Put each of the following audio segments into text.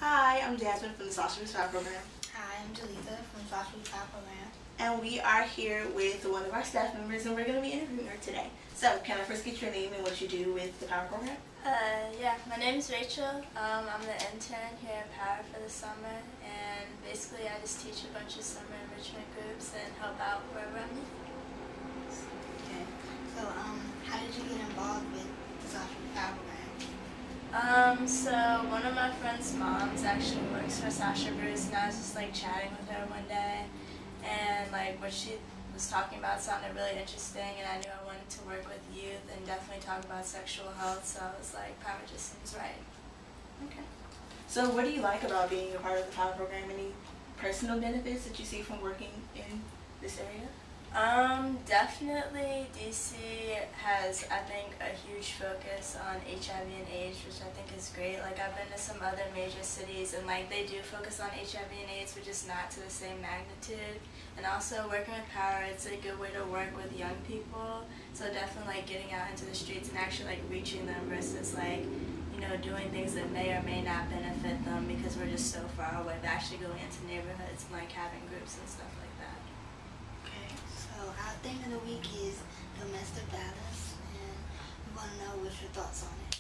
Hi, I'm Jasmine from the Social Power Program. Hi, I'm Jalisa from the HIV Prevention Program. And we are here with one of our staff members, and we're going to be interviewing her today. So, can I first get your name and what you do with the Power Program? Yeah, my name is Rachel. I'm the intern here at Power for the summer, and basically I just teach a bunch of summer enrichment groups and help out wherever I'm needed. Okay. So, how did you get involved with the Social Power Program? So one of my friend's moms actually works for Sasha Bruce, and I was just like chatting with her one day, and like what she was talking about sounded really interesting, and I knew I wanted to work with youth and definitely talk about sexual health, so I was like, Power just seems right. Okay. So what do you like about being a part of the Power Program? Any personal benefits that you see from working in this area? Definitely DC has, I think, a huge focus on HIV and AIDS, which I think is great. Like, I've been to some other major cities, and like they do focus on HIV and AIDS, but just not to the same magnitude. And also working with Power, it's a good way to work with young people. So definitely like getting out into the streets and actually like reaching them versus like, you know, doing things that may or may not benefit them because we're just so far away, but actually going into neighborhoods and like having groups and stuff like that. So our theme of the week is domestic violence, and we want to know what's your thoughts on it.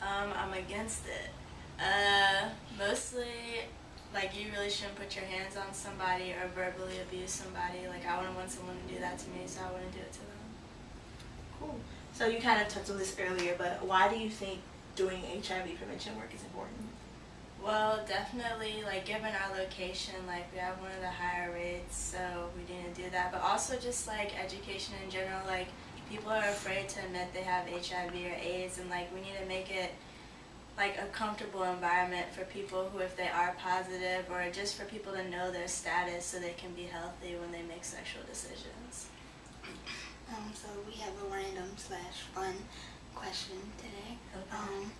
I'm against it. Mostly, like, you really shouldn't put your hands on somebody or verbally abuse somebody. Like, I wouldn't want someone to do that to me, so I wouldn't do it to them. Cool. So you kind of touched on this earlier, but why do you think doing HIV prevention work is important? Well, definitely, like, given our location, like, we have one of the higher rates, so we need to do that. But also just, like, education in general, like, people are afraid to admit they have HIV or AIDS, and, like, we need to make it, like, a comfortable environment for people who, if they are positive, or just for people to know their status so they can be healthy when they make sexual decisions. So we have a random/fun question today. Okay.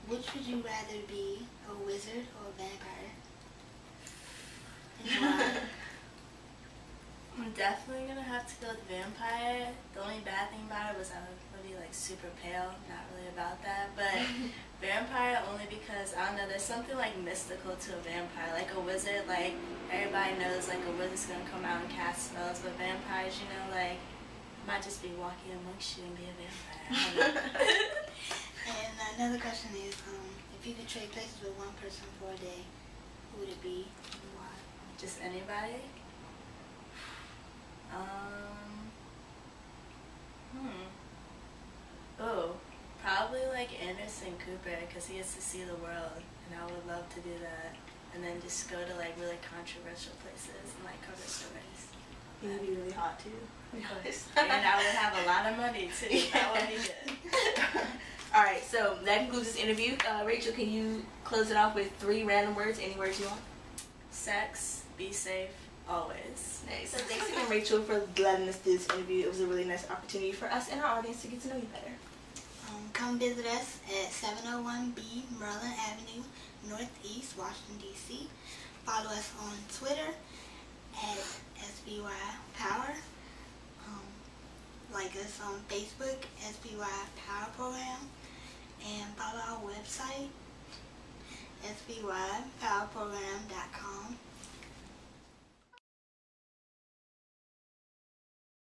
Which would you rather be, a wizard or a vampire? And why? I'm definitely gonna have to go with vampire. The only bad thing about it was I would be like super pale. Not really about that, but vampire only because I don't know. There's something like mystical to a vampire. Like a wizard, like everybody knows like a wizard's gonna come out and cast spells, but vampires, you know, like might just be walking amongst you and be a vampire. I don't know. And another question is, if you could trade places with one person for a day, who would it be and why? Just anybody? Oh, probably like Anderson Cooper because he gets to see the world, and I would love to do that. And then just go to like really controversial places and like cover stories. You'd be really hot too. And I would have a lot of money too. That would be good. All right, so that concludes this interview. Rachel, can you close it off with 3 random words? Any words you want? Sex, be safe, always. Nice. So thanks again, Rachel, for letting us do this interview. It was a really nice opportunity for us and our audience to get to know you better. Come visit us at 701B Merlin Avenue, Northeast, Washington, D.C. Follow us on Twitter at SBY Power. Like us on Facebook, SBY Power Program. And follow our website, sbypowerprogram.com.